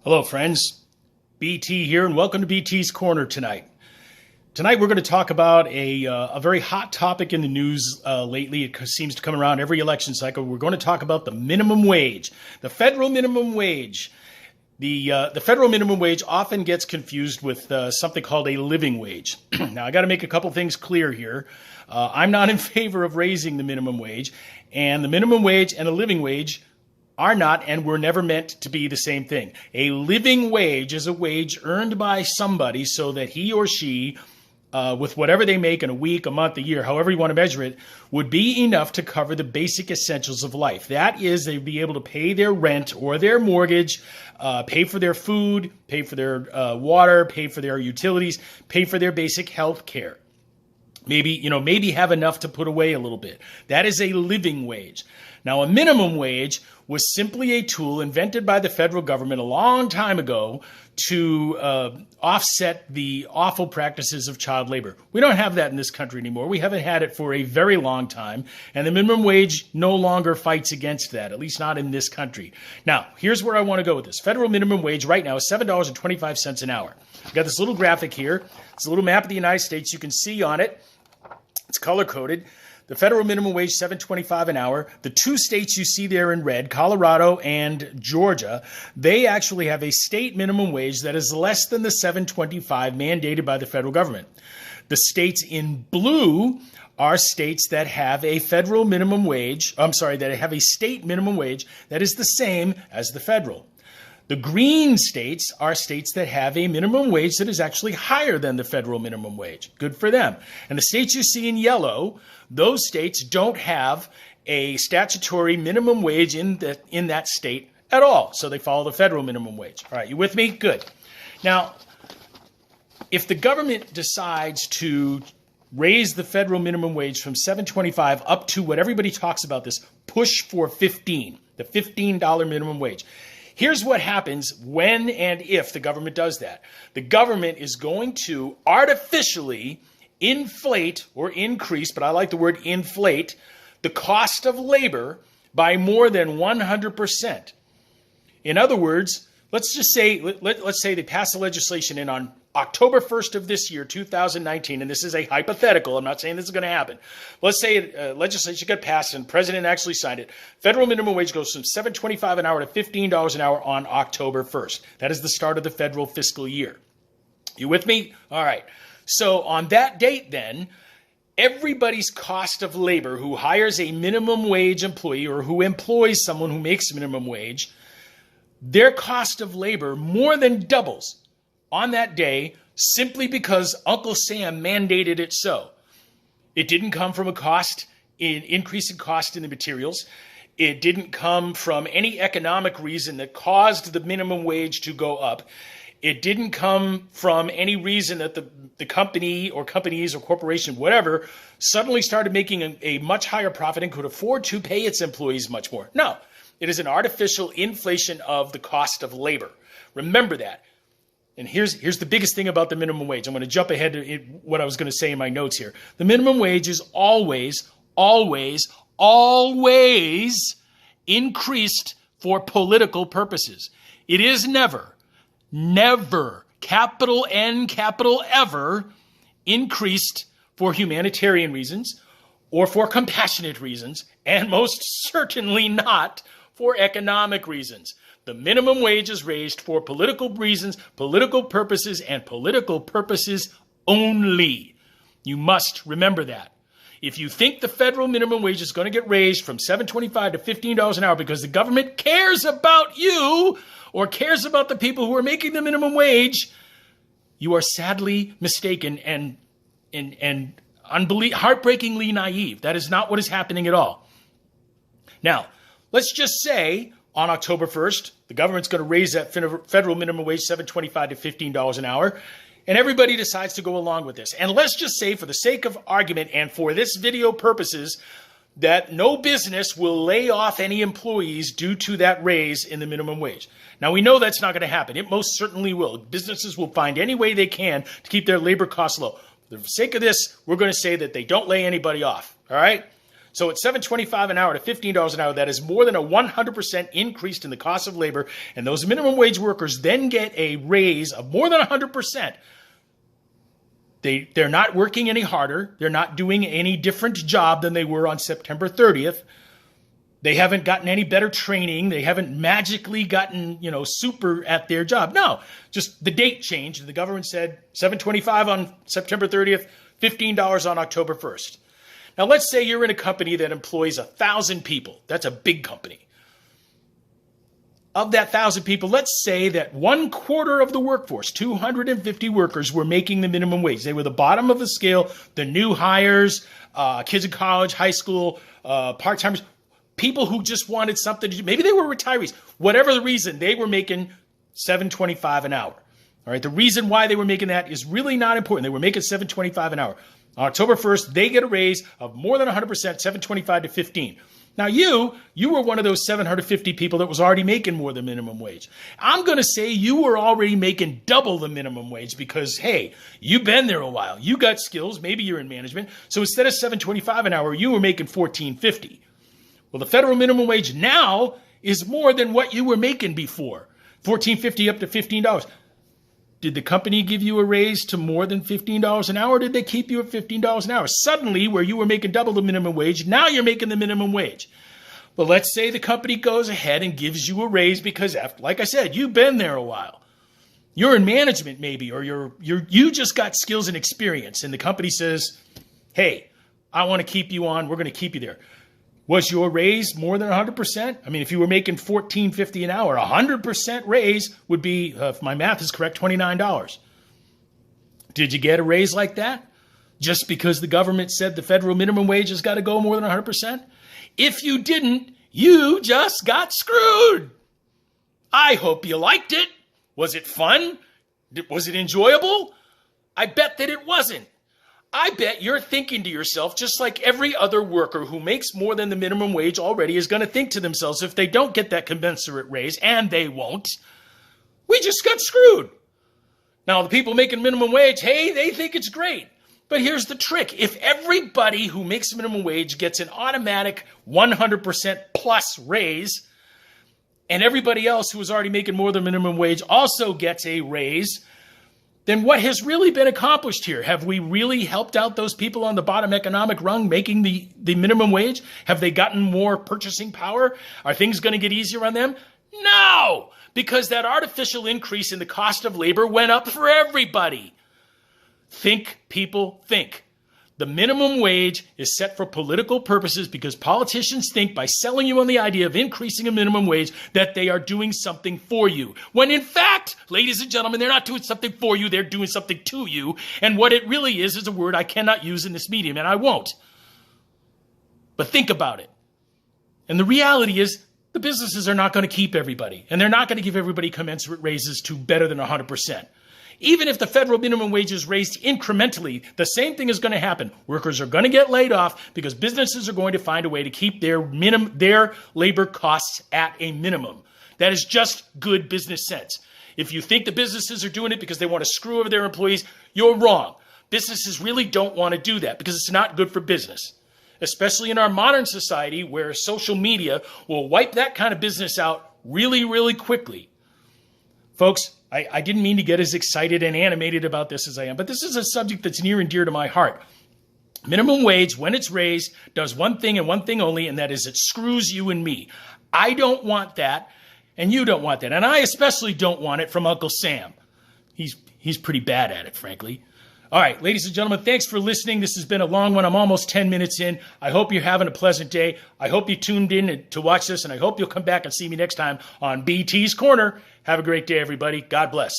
Hello, friends. BT here, and welcome to BT's Corner tonight. Tonight, we're going to talk about a very hot topic in the news lately. It seems to come around every election cycle. We're going to talk about the minimum wage, the federal minimum wage. The federal minimum wage often gets confused with something called a living wage. Now, I got to make a couple things clear here. I'm not in favor of raising the minimum wage, and the minimum wage and a living wage are not and were never meant to be the same thing. A living wage is a wage earned by somebody so that he or she, with whatever they make in a week, a month, a year, however you want to measure it, would be enough to cover the basic essentials of life. That is, they'd be able to pay their rent or their mortgage, pay for their food, pay for their water, pay for their utilities, pay for their basic health care. Maybe have enough to put away a little bit. That is a living wage. Now, a minimum wage was simply a tool invented by the federal government a long time ago to offset the awful practices of child labor. We don't have that in this country anymore. We haven't had it for a very long time, and the minimum wage no longer fights against that, at least not in this country. Now, here's where I want to go with this. Federal minimum wage right now is $7.25 an hour. I've got this little graphic here. It's a little map of the United States. You can see on it, it's color-coded. The federal minimum wage, $7.25 an hour. The two states you see there in red, Colorado and Georgia, they actually have a state minimum wage that is less than the $7.25 mandated by the federal government. The states in blue are states that have a federal minimum wage, that have a state minimum wage that is the same as the federal. The green states are states that have a minimum wage that is actually higher than the federal minimum wage. Good for them. And the states you see in yellow, those states don't have a statutory minimum wage in that state at all. So they follow the federal minimum wage. All right, you with me? Good. Now, if the government decides to raise the federal minimum wage from $7.25 up to what everybody talks about, this push for $15, the $15 minimum wage. Here's what happens when and if the government does that. The government is going to artificially inflate or increase, but I like the word inflate, the cost of labor by more than 100%. In other words, let's say they pass the legislation in on October 1st of this year, 2019, and this is a hypothetical. I'm not saying this is going to happen. Let's say legislation got passed and the president actually signed it. Federal minimum wage goes from $7.25 an hour to $15 an hour on October 1st. That is the start of the federal fiscal year. You with me? All right. So on that date then, everybody's cost of labor who hires a minimum wage employee or who employs someone who makes minimum wage, their cost of labor more than doubles on that day simply because Uncle Sam mandated it so. It didn't come from increase in cost in the materials. It didn't come from any economic reason that caused the minimum wage to go up. It didn't come from any reason that the company or companies or corporation, whatever, suddenly started making a much higher profit and could afford to pay its employees much more. No, it is an artificial inflation of the cost of labor. Remember that. And here's the biggest thing about the minimum wage. I'm going to jump ahead to what I was going to say in my notes here. The minimum wage is always increased for political purposes. It is never, capital N, capital ever, increased for humanitarian reasons or for compassionate reasons, and most certainly not for economic reasons. The minimum wage is raised for political reasons, political purposes, and political purposes only. You must remember that. If you think the federal minimum wage is going to get raised from $7.25 to $15 an hour because the government cares about you or cares about the people who are making the minimum wage, you are sadly mistaken and heartbreakingly naive. That is not what is happening at all. Now, let's just say on October 1st, the government's going to raise that federal minimum wage $7.25 to $15 an hour, and everybody decides to go along with this. And let's just say, for the sake of argument and for this video purposes, that no business will lay off any employees due to that raise in the minimum wage. Now, we know that's not going to happen. It most certainly will. Businesses will find any way they can to keep their labor costs low. For the sake of this, we're going to say that they don't lay anybody off, all right? So at $7.25 an hour to $15 an hour, that is more than a 100% increase in the cost of labor. And those minimum wage workers then get a raise of more than 100%. They're not working any harder. They're not doing any different job than they were on September 30th. They haven't gotten any better training. They haven't magically gotten, super at their job. No, just the date changed. The government said $7.25 on September 30th, $15 on October 1st. Now, let's say you're in a company that employs 1,000 people. That's a big company. Of that 1,000 people, let's say that 1/4 of the workforce, 250 workers, were making the minimum wage. They were the bottom of the scale, the new hires, kids in college, high school, part-timers, people who just wanted something to do. Maybe they were retirees. Whatever the reason, they were making $7.25 an hour. All right, the reason why they were making that is really not important. They were making $7.25 an hour. On October 1st, they get a raise of more than 100%, $7.25 to $15. Now, you were one of those 750 people that was already making more than minimum wage. I'm going to say you were already making double the minimum wage because, hey, you've been there a while. You got skills. Maybe you're in management. So instead of $7.25 an hour, you were making $14.50. Well, the federal minimum wage now is more than what you were making before, $14.50 up to $15. Did the company give you a raise to more than $15 an hour, or did they keep you at $15 an hour? Suddenly, where you were making double the minimum wage, now you're making the minimum wage. Well, let's say the company goes ahead and gives you a raise because, like I said, you've been there a while. You're in management maybe, or you just got skills and experience, and the company says, hey, I want to keep you on. We're going to keep you there. Was your raise more than 100%? I mean, if you were making $14.50 an hour, 100% raise would be, if my math is correct, $29. Did you get a raise like that? Just because the government said the federal minimum wage has got to go more than 100%? If you didn't, you just got screwed. I hope you liked it. Was it fun? Was it enjoyable? I bet that it wasn't. I bet you're thinking to yourself, just like every other worker who makes more than the minimum wage already is going to think to themselves, if they don't get that commensurate raise, and they won't, we just got screwed. Now, the people making minimum wage, hey, they think it's great. But here's the trick. If everybody who makes minimum wage gets an automatic 100% plus raise, and everybody else who is already making more than minimum wage also gets a raise, then what has really been accomplished here? Have we really helped out those people on the bottom economic rung making the minimum wage? Have they gotten more purchasing power? Are things going to get easier on them? No, because that artificial increase in the cost of labor went up for everybody. Think, people, think. The minimum wage is set for political purposes because politicians think by selling you on the idea of increasing a minimum wage that they are doing something for you. When in fact, ladies and gentlemen, they're not doing something for you, they're doing something to you. And what it really is a word I cannot use in this medium, and I won't. But think about it. And the reality is the businesses are not going to keep everybody, and they're not going to give everybody commensurate raises to better than 100%. Even if the federal minimum wage is raised incrementally, the same thing is going to happen. Workers are going to get laid off because businesses are going to find a way to keep their labor costs at a minimum. That is just good business sense. If you think the businesses are doing it because they want to screw over their employees, you're wrong. Businesses really don't want to do that because it's not good for business, especially in our modern society where social media will wipe that kind of business out really, really quickly. Folks, I didn't mean to get as excited and animated about this as I am, but this is a subject that's near and dear to my heart. Minimum wage, when it's raised, does one thing and one thing only, and that is it screws you and me. I don't want that, and you don't want that. And I especially don't want it from Uncle Sam. He's pretty bad at it, frankly. All right, ladies and gentlemen, thanks for listening. This has been a long one. I'm almost 10 minutes in. I hope you're having a pleasant day. I hope you tuned in to watch this, and I hope you'll come back and see me next time on BT's Corner. Have a great day, everybody. God bless.